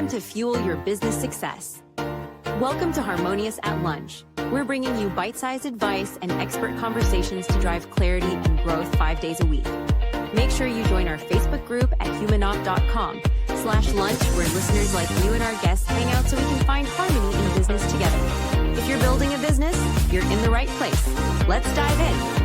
time to fuel your business success. Welcome to Harmonious at Lunch. We're bringing you bite-sized advice and expert conversations to drive clarity and growth 5 days a week. Make sure you join our Facebook group at humanop.com/lunch, where listeners like you and our guests hang out so we can find harmony in business together. If you're building a business, you're in the right place. Let's dive in.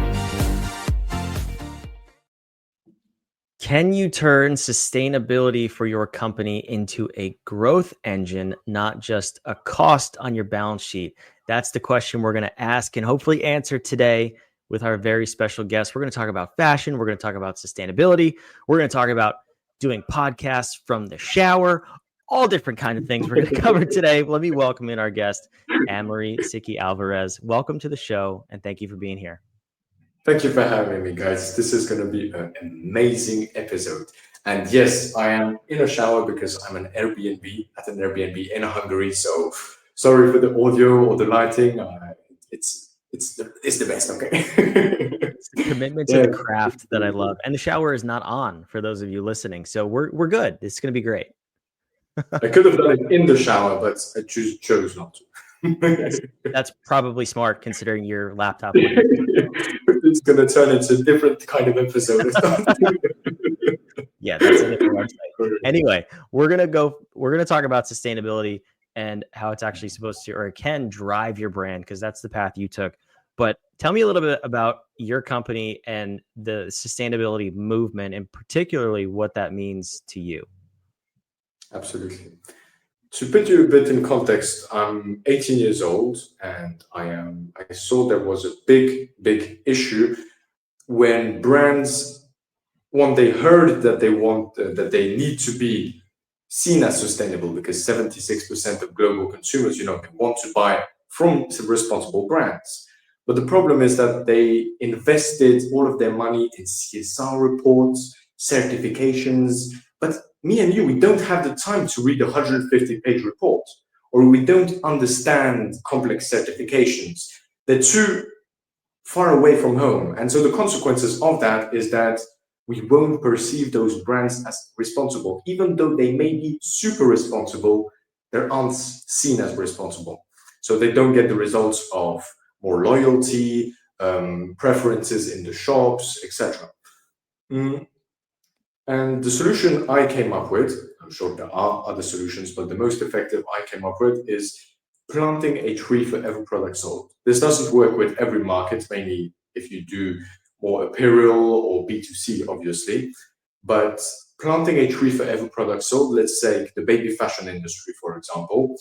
Can you turn sustainability for your company into a growth engine, not just a cost on your balance sheet? That's the question we're going to ask and hopefully answer today with our very special guest. We're going to talk about fashion. We're going to talk about sustainability. We're going to talk about doing podcasts from the shower, all different kinds of things we're going to cover today. Let me welcome in our guest, Amory Csiky Alvarez. Welcome to the show, and thank you for being here. Thank you for having me, guys. This is going to be an amazing episode. And yes, I am in a shower because I'm at an Airbnb in Hungary. So sorry for the audio or the lighting. It's the best, okay? It's the commitment to the craft that I love. And the shower is not on for those of you listening. So we're good. It's going to be great. I could have done it in the shower, but I chose not to. That's probably smart considering your laptop. It's going to turn into a different kind of episode. Yeah, that's a different website. Anyway, we're going to talk about sustainability and how it's actually supposed to, or it can drive your brand, because that's the path you took. But tell me a little bit about your company and the sustainability movement, and particularly what that means to you. Absolutely. To put you a bit in context, I'm 18 years old, and I saw there was a big issue when brands, when they heard that that they need to be seen as sustainable, because 76% of global consumers, they want to buy from responsible brands. But the problem is that they invested all of their money in CSR reports, certifications, but me and you, we don't have the time to read a 150-page report, or we don't understand complex certifications. They're too far away from home. And so the consequences of that is that we won't perceive those brands as responsible. Even though they may be super responsible, they aren't seen as responsible. So they don't get the results of more loyalty, preferences in the shops, etc. And the solution I came up with, I'm sure there are other solutions, but the most effective I came up with is planting a tree for every product sold. This doesn't work with every market, mainly if you do more apparel or B2C, obviously. But planting a tree for every product sold, let's say the baby fashion industry, for example,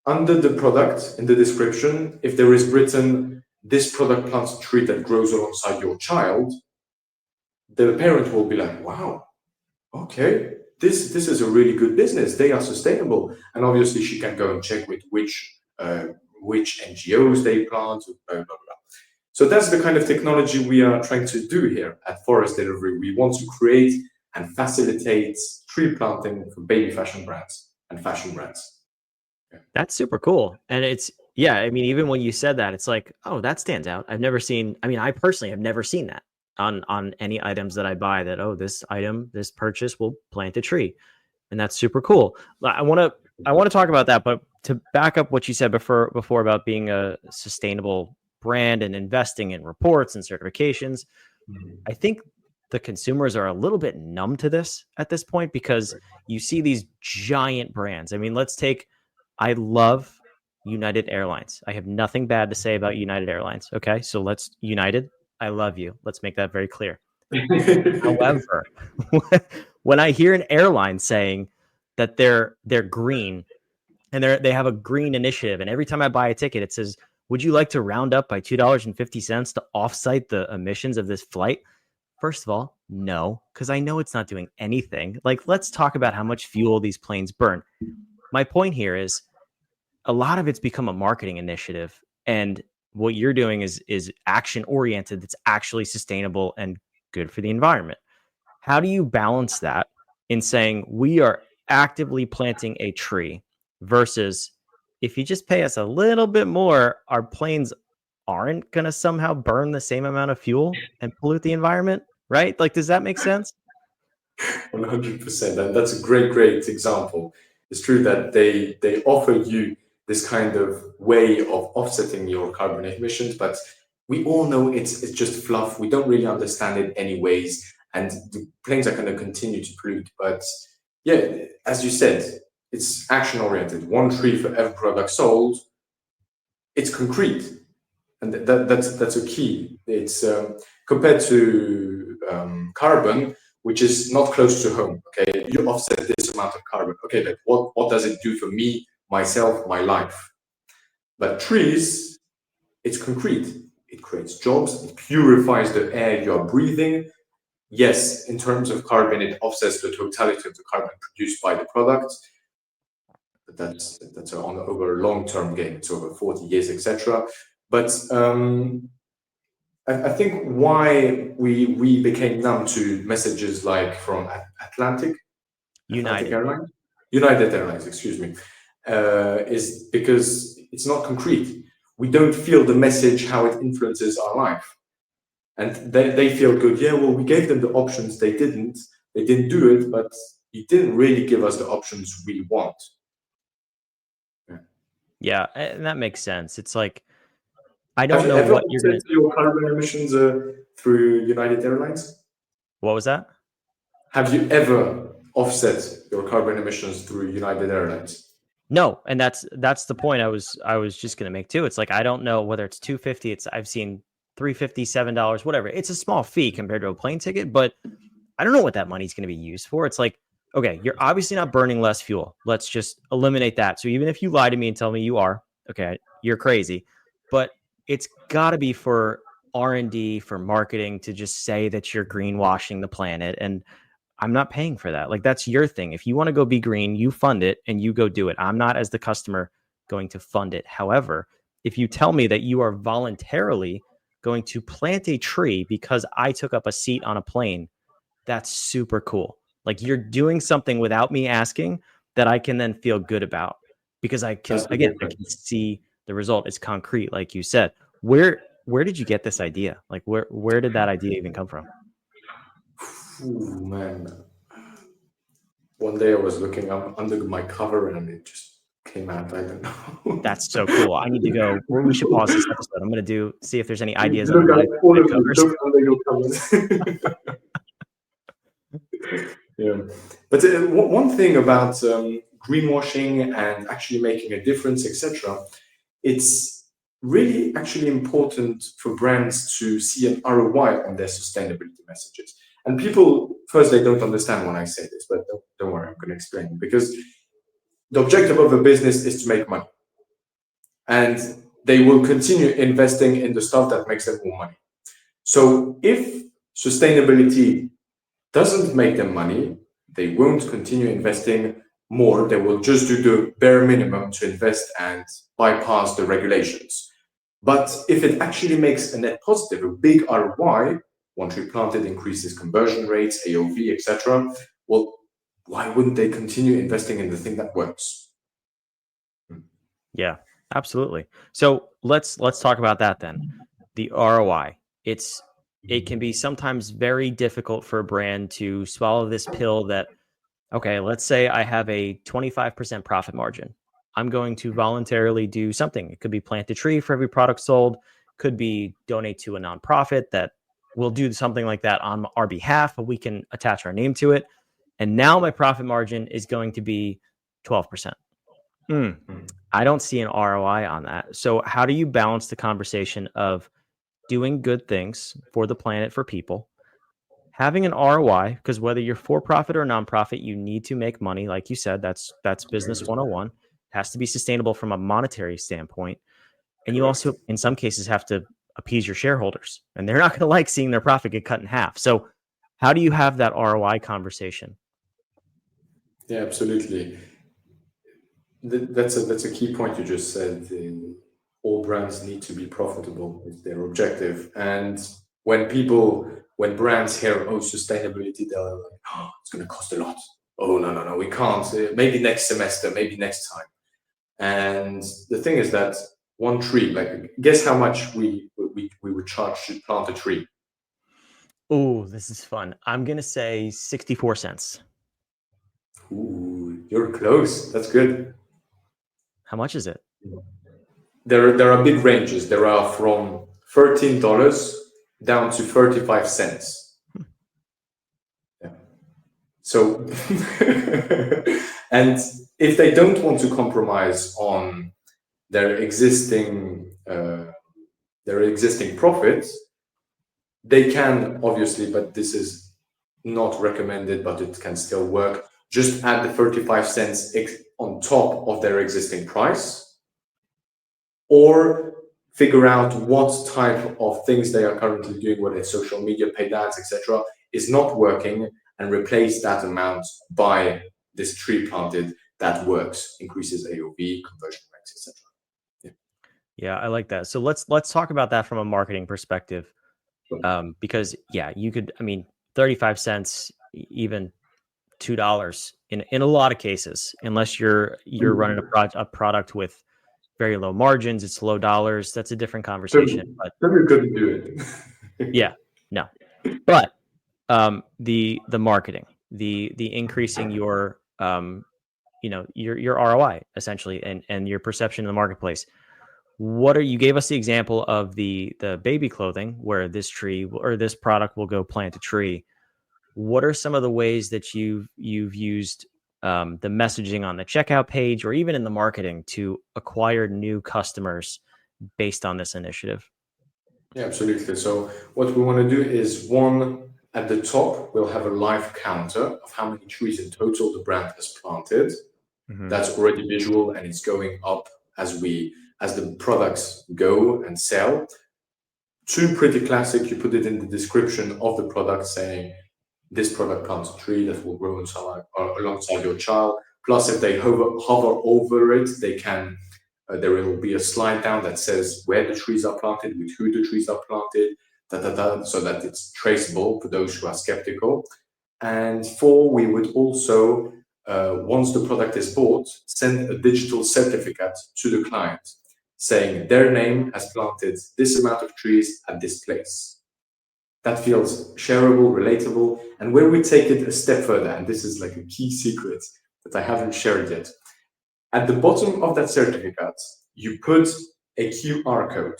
under the product, in the description, if there is written, this product plants a tree that grows alongside your child, the parent will be like, wow, okay, this is a really good business. They are sustainable. And obviously she can go and check with which NGOs they plant, blah, blah, blah. So that's the kind of technology we are trying to do here at Forest Delivery. We want to create and facilitate tree planting for baby fashion brands and fashion brands. Yeah. That's super cool. And even when you said that, it's like, oh, that stands out. I personally have never seen that on any items that I buy, that, oh, this purchase will plant a tree. And that's super cool. I want to talk about that, but to back up what you said before about being a sustainable brand and investing in reports and certifications, I think the consumers are a little bit numb to this at this point, because you see these giant brands. I mean, I love United Airlines. I have nothing bad to say about United Airlines. Okay. So United, I love you. Let's make that very clear. However, when I hear an airline saying that they're green and they have a green initiative, and every time I buy a ticket, it says, would you like to round up by $2.50 to offsite the emissions of this flight? First of all, no, because I know it's not doing anything. Like, let's talk about how much fuel these planes burn. My point here is a lot of it's become a marketing initiative, and what you're doing is action oriented. That's actually sustainable and good for the environment. How do you balance that in saying we are actively planting a tree versus, if you just pay us a little bit more, our planes aren't going to somehow burn the same amount of fuel and pollute the environment, right? Like, does that make sense? 100%. And that's a great example. It's true that they offer you this kind of way of offsetting your carbon emissions, but we all know it's just fluff. We don't really understand it anyways, and the planes are going to continue to pollute. But yeah, as you said, it's action oriented. One tree for every product sold. It's concrete, and that's a key. It's compared to carbon, which is not close to home. Okay, you offset this amount of carbon. Okay, but what does it do for me, myself, my life? But trees, it's concrete. It creates jobs. It purifies the air you are breathing. Yes, in terms of carbon, it offsets the totality of the carbon produced by the product. But that's on over a long-term game. It's over 40 years, etc. But I think why we became numb to messages like from Atlantic Airlines, United Airlines, excuse me, is because it's not concrete. We don't feel the message, how it influences our life. And they feel good. Yeah, well, we gave them the options. They didn't do it, but you didn't really give us the options we want. Yeah, and that makes sense. It's like, I don't know what you're going to... your carbon emissions through United Airlines? What was that? Have you ever offset your carbon emissions through United Airlines? No, and that's the point I was just going to make too. It's like, I don't know whether it's $250. I've seen $350, $7, whatever. It's a small fee compared to a plane ticket, but I don't know what that money's going to be used for. It's like, okay, you're obviously not burning less fuel. Let's just eliminate that. So even if you lie to me and tell me you are, okay, you're crazy. But it's got to be for R&D, for marketing, to just say that you're greenwashing the planet. And I'm not paying for that. Like, that's your thing. If you want to go be green, you fund it and you go do it. I'm not, as the customer, going to fund it. However, if you tell me that you are voluntarily going to plant a tree because I took up a seat on a plane, that's super cool. Like, you're doing something without me asking that I can then feel good about, because I can see the result. It's concrete, like you said. Where did you get this idea? Like, where did that idea even come from? Ooh, man. One day I was looking under my cover and it just came out. I don't know. That's so cool. I need to go. We should pause this episode. I'm going to see if there's any ideas. Look under your covers. Yeah, but one thing about greenwashing and actually making a difference, etc., it's really actually important for brands to see an ROI on their sustainability messages. And people, first, they don't understand when I say this, but don't worry, I'm going to explain. Because the objective of a business is to make money. And they will continue investing in the stuff that makes them more money. So if sustainability doesn't make them money, they won't continue investing more. They will just do the bare minimum to invest and bypass the regulations. But if it actually makes a net positive, a big ROI, one tree planted increases conversion rates, AOV, etc., well, why wouldn't they continue investing in the thing that works? Yeah, absolutely. So let's talk about that then. The ROI. It can be sometimes very difficult for a brand to swallow this pill that, okay, let's say I have a 25% profit margin. I'm going to voluntarily do something. It could be plant a tree for every product sold, could be donate to a nonprofit that will do something like that on our behalf, but we can attach our name to it. And now my profit margin is going to be 12%. I don't see an ROI on that. So how do you balance the conversation of doing good things for the planet, for people, having an ROI, because whether you're for profit or nonprofit, you need to make money. Like you said, that's business 101. It has to be sustainable from a monetary standpoint. And you also, in some cases, have to appease your shareholders, and they're not going to like seeing their profit get cut in half. So how do you have that ROI conversation? Yeah, absolutely. That's a key point you just said. All brands need to be profitable. It's their objective. And when brands hear, oh, sustainability, they're like, oh, it's going to cost a lot. Oh, no, we can't. Maybe next semester, maybe next time. And the thing is that one tree, like, guess how much we would charge to plant a tree? Oh, this is fun. I'm going to say 64 cents. Ooh, you're close. That's good. How much is it? There are big ranges. There are from $13 down to 35 cents. Yeah. So, and if they don't want to compromise on their existing profits, they can obviously, but this is not recommended, but it can still work. Just add the 35 cents on top of their existing price, or figure out what type of things they are currently doing, whether it's social media, paid ads, etc., is not working, and replace that amount by this tree planted that works, increases AOV, conversion rates, etc. Yeah, I like that. So let's talk about that from a marketing perspective. Because you could, 35 cents, even $2 in a lot of cases, unless you're running a product with very low margins, it's low dollars. That's a different conversation. But you couldn't do it. yeah, no. But the marketing, the increasing your your ROI essentially, and your perception in the marketplace. You gave us the example of the baby clothing where this tree or this product will go plant a tree. What are some of the ways that you've used the messaging on the checkout page or even in the marketing to acquire new customers based on this initiative? Yeah, absolutely. So what we want to do is, one, at the top, we'll have a live counter of how many trees in total the brand has planted. Mm-hmm. That's already visual, and it's going up as the products go and sell. Two, pretty classic. You put it in the description of the product, saying this product plants a tree that will grow alongside your child. Plus, if they hover over it, they can. There will be a slide down that says where the trees are planted, with who the trees are planted, so that it's traceable for those who are skeptical. And four, we would also, once the product is bought, send a digital certificate to the client saying their name has planted this amount of trees at this place. That feels shareable, relatable. And where we take it a step further, and this is like a key secret that I haven't shared yet, at the bottom of that certificate, you put a QR code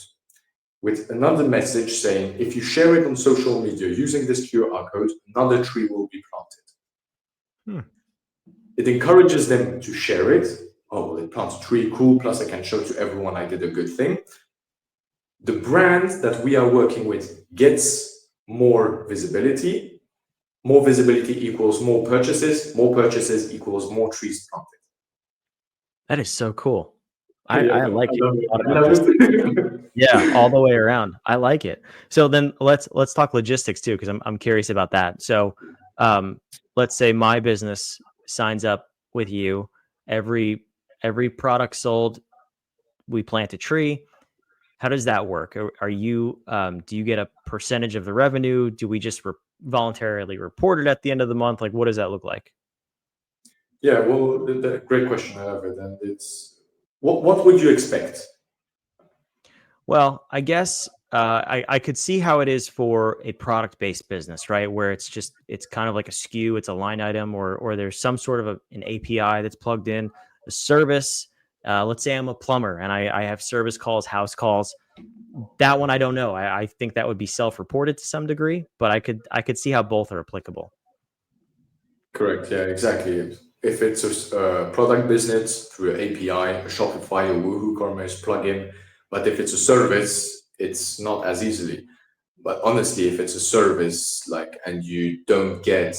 with another message saying, if you share it on social media using this QR code, another tree will be planted. It encourages them to share it. Oh, well, it plants a tree, cool. Plus, I can show to everyone I did a good thing. The brand that we are working with gets more visibility. More visibility equals more purchases. More purchases equals more trees planted. That is so cool. I like it. Yeah, all the way around. I like it. So then let's talk logistics too, because I'm curious about that. So let's say my business signs up with you. Every product sold, we plant a tree. How does that work? Are you do you get a percentage of the revenue? Do we just voluntarily report it at the end of the month? Like, what does that look like? Yeah, well, the great question, I love it. And it's what would you expect? Well, I guess I could see how it is for a product-based business, right? Where it's kind of like a SKU, it's a line item, or there's some sort of an API that's plugged in. A service, let's say I'm a plumber and I have service calls, house calls. That one I don't know. I think that would be self-reported to some degree, but I could see how both are applicable. Correct. Yeah, exactly. If it's a product business through an API, a Shopify, a WooCommerce plugin, but if it's a service, it's not as easily. But honestly, if it's a service, and you don't get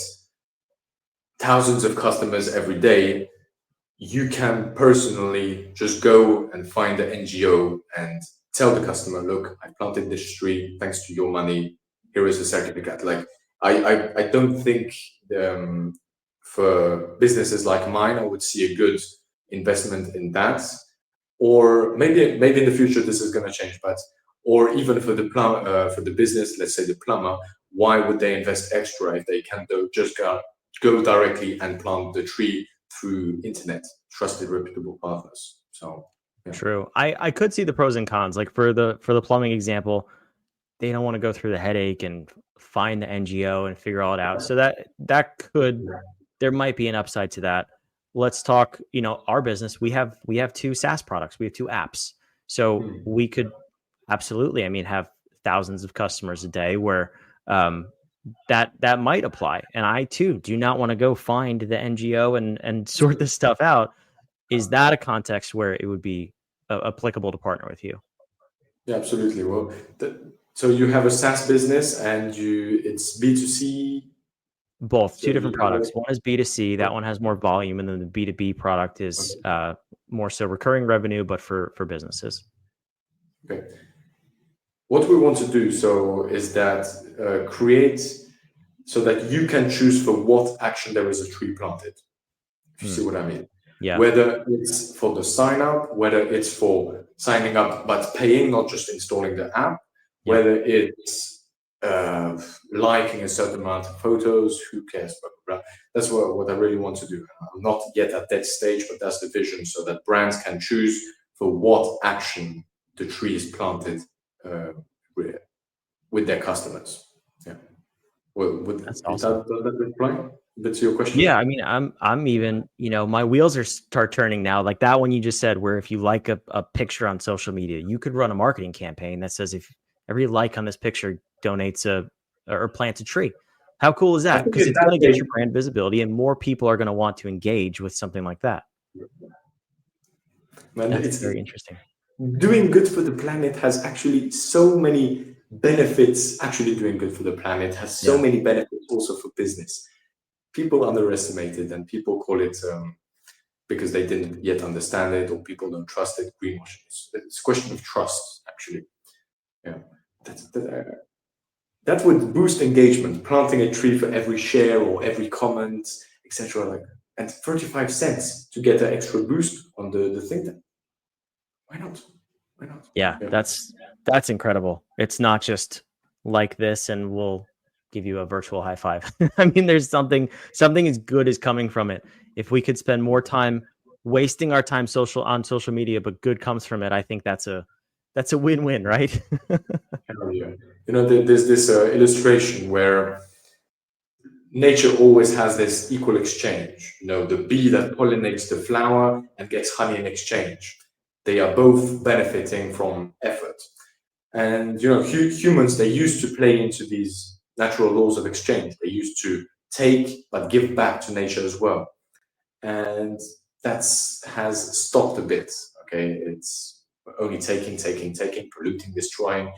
thousands of customers every day, you can personally just go and find the NGO and tell the customer, look, I planted this tree thanks to your money. Here is a certificate. I don't think for businesses like mine, I would see a good investment in that. Or maybe in the future this is going to change, or even for the for the business, let's say the plumber, why would they invest extra if they can just go directly and plant the tree through internet, trusted, reputable partners? So yeah. True. I could see the pros and cons. Like for the plumbing example, they don't want to go through the headache and find the NGO and figure all it out. So that could there might be an upside to that. Let's talk, our business. We have 2 SaaS products. We have 2 apps. So we could absolutely, have thousands of customers a day where that might apply. And I too do not want to go find the NGO and sort this stuff out. Is that a context where it would be applicable to partner with you? Yeah, absolutely. Well, so you have a SaaS business and it's B2C. Both, 2 different products. One is B2C, that one has more volume, and then the B2B product is more so recurring revenue, but for businesses. Okay. What we want to do is that create so that you can choose for what action there is a tree planted. If you see what I mean. Yeah. Whether it's for the sign up, whether it's for signing up but paying, not just installing the app, whether it's liking a certain amount of photos, who cares, blah, blah, blah. That's what I really want to do. I'm not yet at that stage, but that's the vision, so that brands can choose for what action the tree is planted with their customers. Yeah. Well, that's awesome. That reply? That's your question? Yeah, I'm even, my wheels start turning now. Like that one you just said, where if you like a picture on social media, you could run a marketing campaign that says if every like on this picture donates or plants a tree. How cool is that? Because it's going to get your brand visibility, and more people are going to want to engage with something like that. Man, it's very interesting. Doing good for the planet has actually so many benefits. Actually doing good for the planet has so many benefits also for business. People underestimate it, and people call it because they didn't yet understand it, or people don't trust it, greenwashing. It's a question of trust, actually. Yeah, that would boost engagement. Planting a tree for every share or every comment, etc. And 35 cents to get an extra boost on the thing. Then why not? Yeah, that's incredible. It's not just like this, and we'll give you a virtual high five. There's something as good as coming from it. If we could spend more time wasting our time on social media, but good comes from it, I think that's a win-win, right? Yeah. There's this illustration where nature always has this equal exchange. The bee that pollinates the flower and gets honey in exchange. They are both benefiting from effort. And humans, they used to play into these natural laws of exchange. They used to take but give back to nature as well. And that has stopped a bit. Okay, it's only taking, polluting, destroying.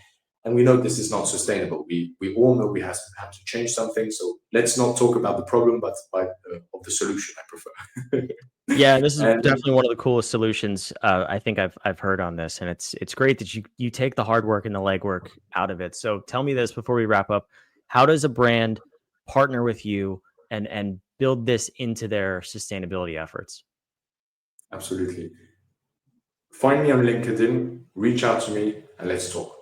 And we know this is not sustainable. We all know we have to change something. So let's not talk about the problem, but of the solution, I prefer. Yeah, this is definitely one of the coolest solutions I think I've heard on this. And it's great that you take the hard work and the legwork out of it. So tell me this before we wrap up. How does a brand partner with you and build this into their sustainability efforts? Absolutely. Find me on LinkedIn, reach out to me, and let's talk.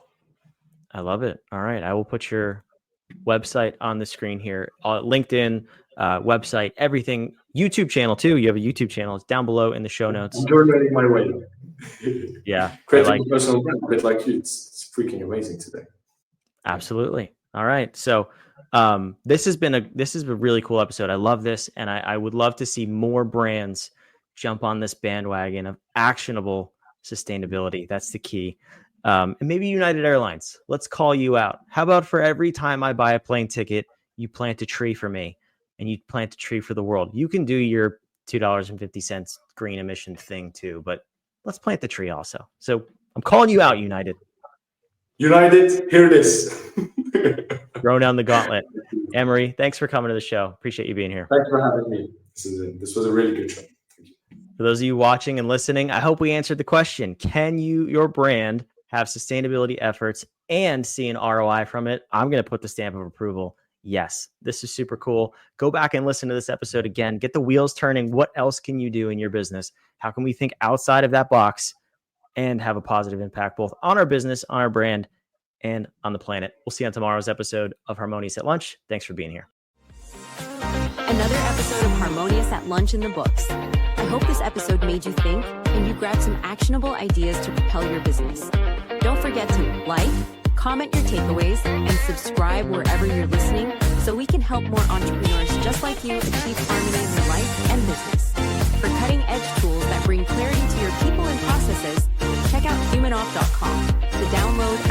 I love it. All right. I will put your website on the screen here. LinkedIn, website, everything. YouTube channel too. You have a YouTube channel. It's down below in the show notes. I'm journeying my way. Yeah. Creating a personal brand, a bit like you. It's freaking amazing today. Absolutely. All right. So this has been a really cool episode. I love this. And I would love to see more brands jump on this bandwagon of actionable sustainability. That's the key. And maybe United Airlines, let's call you out. How about for every time I buy a plane ticket, you plant a tree for me and you plant a tree for the world. You can do your $2.50 green emission thing too, but let's plant the tree also. So I'm calling you out, United. United, here it is. Throw down the gauntlet. Amory, thanks for coming to the show. Appreciate you being here. Thanks for having me. This was a really good show. For those of you watching and listening, I hope we answered the question. Can your brand have sustainability efforts and see an ROI from it? I'm going to put the stamp of approval. Yes, this is super cool. Go back and listen to this episode again. Get the wheels turning. What else can you do in your business? How can we think outside of that box and have a positive impact both on our business, on our brand, and on the planet? We'll see you on tomorrow's episode of Harmonious at Lunch. Thanks for being here. Another episode of Harmonious at Lunch in the books. I hope this episode made you think and you grabbed some actionable ideas to propel your business. Don't forget to like, comment your takeaways, and subscribe wherever you're listening so we can help more entrepreneurs just like you achieve harmony in their life and business. For cutting-edge tools that bring clarity to your people and processes, check out humanoff.com to download